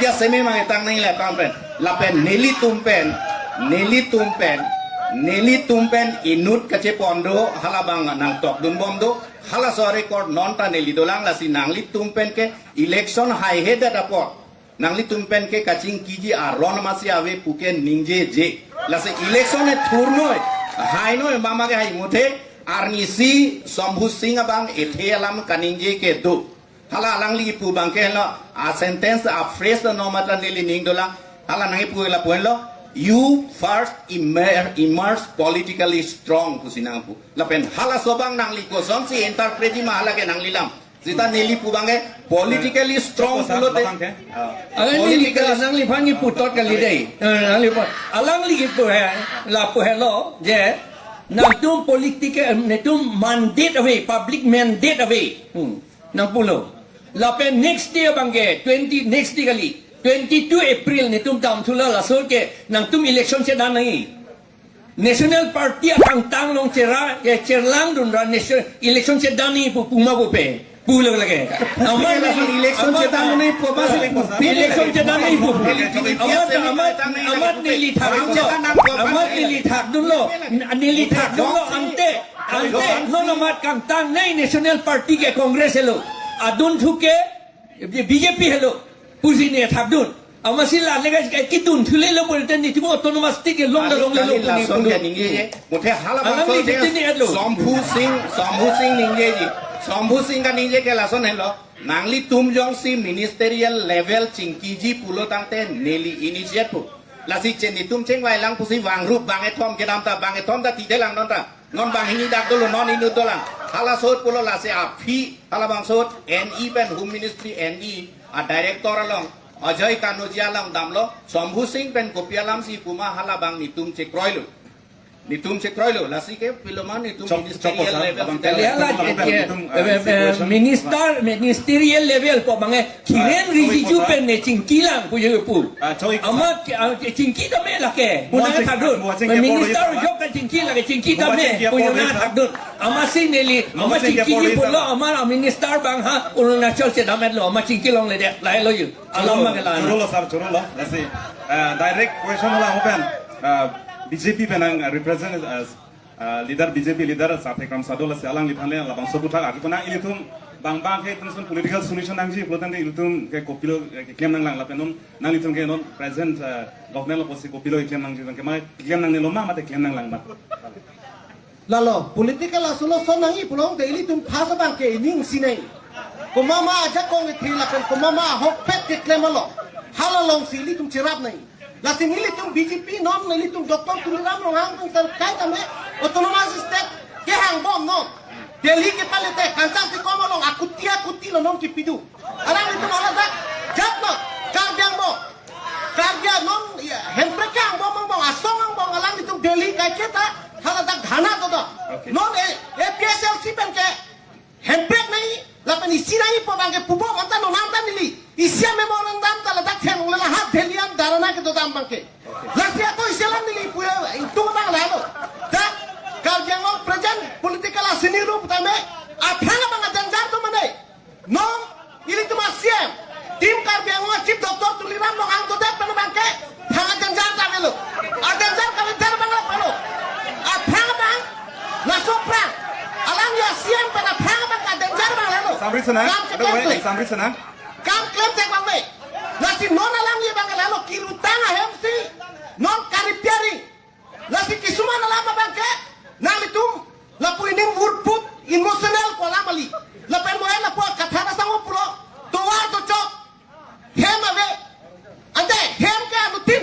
dia seme mangetang nang la kampen lapen Nelly tumpen inut kace pondo halabang nang tok dun bomdo hala so record non ta Nelly dolang la si nangli tumpen ke election high head dapot nangli tumpen ke kaching kiji aron masi ave puke ningje je la se election e thurnoi hai noi mama ke hai muthe arni si Shambhu Singh abang ethe alam kaningje ke do hala langli pu bang ke lo a sentence a phrase no matra Nelly ning dolang hala nangi pu la poin lo you first emerge politically strong kusinang pu lapen hala sobang nang liko som si interpreti mahala ke nang lilam zita Nelly pu bange politically strong pulo te Nelly ka nang li phangi pu tot ka li dei nang li pa alang li pu he la pu he lo je nang tum politik ne tum mandate away public mandate away nang pulo lapen next day bange 20 next day kali 22 April ni tum tam thula la sol ke nang tum election se dan nahi national party ang tang long chera ye cherlang dun ra national election se dan ni pu puma pu pe pu log lage amar election se dan nahi pu bas election se dan nahi pu amar Nelly thak dun lo ante no mat kang tang nei national party ke congress hello adun thuke BJP hello puji ne thakdun amasil la lega kitun thule lo bolte ni timo autonomous state ke long lo la son ke ningje muthe hala bang ko Shambhu Singh ka ningje ke la son hello nangli tum jong si ministerial level chingki ji pulo tangte Nelly initiate la si chen ni tum cheng wai lang pusi wang rup bang e thom ke dam ta bang e thom ta ti de lang non bang ini dak dulu non ini dolang hala sot pulo la se api hala bang sot NE pen home ministry NE a director along Ajay Kanojia lang damlo Shambhu Singh pen kopialam si puma hala bang nitum cekroilo la si ke piloman nitum ministerial level ministerial level po bange kiren riju pen ne cingkilang pu ye pu amat cingki ta me la ke puna thadun minister job ka cingki la ke cingki ta me pu ye na thadun amasi Nelly ama cingki ji pulo amar minister bang ha Arunachal se damet lo ama cingki long le de lai lo yu alam ma ke la churolo la si direct question la open BJP penang represent as leader BJP leader Sathekram Sadola se alang lithanle labang sobuthak akipana ilitum bang ke tunsun political solution angji plotan de ilitum ke kopilo ke claim nang lang lapenom nang litum ke non present government lo posi kopilo claim nang jang ke ma claim nang ne loma mate claim nang lang ma lalo political solution nang i pulong de ilitum phasa bang ke ning sinai komama aja kong thila kan komama hok pet ke claim lo hala long si ilitum chirap nai Lasi nilitung BJP nom nilitung Dr. Tuliram Rohang tang kai tame autonomous state ke hang bom nom Delhi ke palete kancang ti komolong akuti lo nom ki pidu arang itu malah dak jat no karbiang nom handbrake hang bom asong hang bom alang itu Delhi kai kita hala dak dhana to do non APSLC pen ke handbrake nai lapan isi nai po bang ke pubo mata no nam tan nili isia memorandum tala dak khen lela hat Delhian darana ke do dam bang ke lasia to isilam nili puya itu bang lalo dak karbiang present political asini rup tame athana bang janjar to mane no ili tu masiem tim karbiang chief Dr. Tuliram Rohang to dak bang ke thanga janjar ta melo janjar ka dar bang palo athanga bang la sopra alang ya siem pada thanga bang ka janjar bang lalo samri sana kam klaim tek bang we lasi non alang ye bang lalo kirutanga hemsi non karipiari lasi kisuman alama bang ke nalitum lapu ining wurput emotional ko lamali lapen mo la po kathana sango pro towa to chok hem ave ande hem ke anutin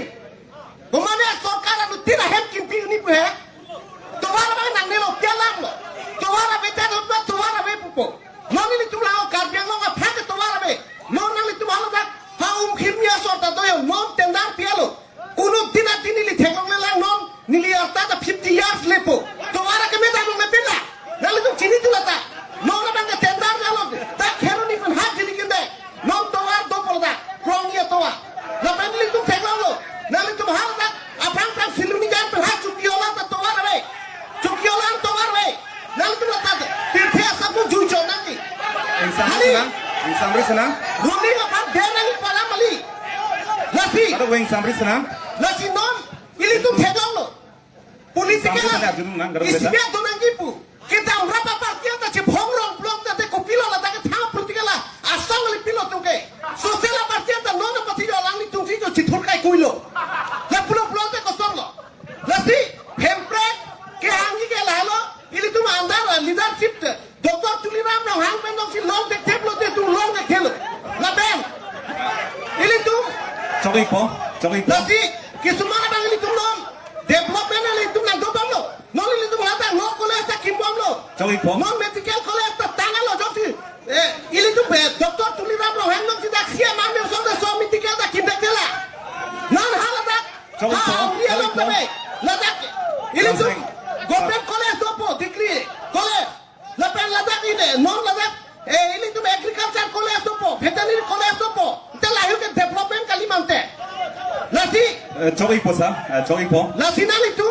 bomane sarkar anutin hem kimpi ni po he towa bang nang nelo pialang lo towa ra beta do towa ra be pupo noni ni tum lao karbiang lo nga phak towa ra be non nang li tum halo dak haum khirmia sorta do yo non tendar pialo kuno dina dini li thengong le lang non nili arta ta 50 years lepo towa ra ke meta no me pila nali tum chini tulata non na bang tendar lo ta khero ni man hat dini kinde non towa do polda krong ye towa na bang li tum thengong lo nali tum halo dak apang prang siluni jan per hat chukiola ta towa ra be chukiola towa ra be nali tum lata tirthe sabu jujo nangi in samri sana Rumi ka pan dera ni pala mali Lasi, Ada wing samri senang. lasi non, ili tu tegang lo. Politik Sampai lah. sana junung nang, garang beda. Isinya tu nang gipu. Kita berapa parti yang tak cepong belum tak kopilo lah tak tahu politik lah. Asal li pilo tu ke. Sosial parti yang tak non parti orang ni tu sih jo citur kai kuilo. Lah pulau tak kosong lo. Lasi, hempre ke hangi ke lah lo. Ili tu andar leadership Dr. Tuliram nang hang pendong si long tek teblo te tu long tek kelo. Lah ben. Ili tu Coki po. Lasi, kisumana bang ili tu non. Development ili tu nang dobam lo. Non ili tu lata no college ta kimbom lo. Coki po. Non medical college ta tangan lo josi. Ili tu be Dr. Tuliram nang hang si dak sia mam so da so medical ta kimbekela. Non hala dak. Coki po. Dia lo tabe. La dak. Ili tu government college topo degree. College. La pen la dak ide non la dak. Ili tu agriculture college topo. Veterinary college topo. Telayu ke development Kalimantan. Lasi, Coki po sa. Coki po. lasi nang itu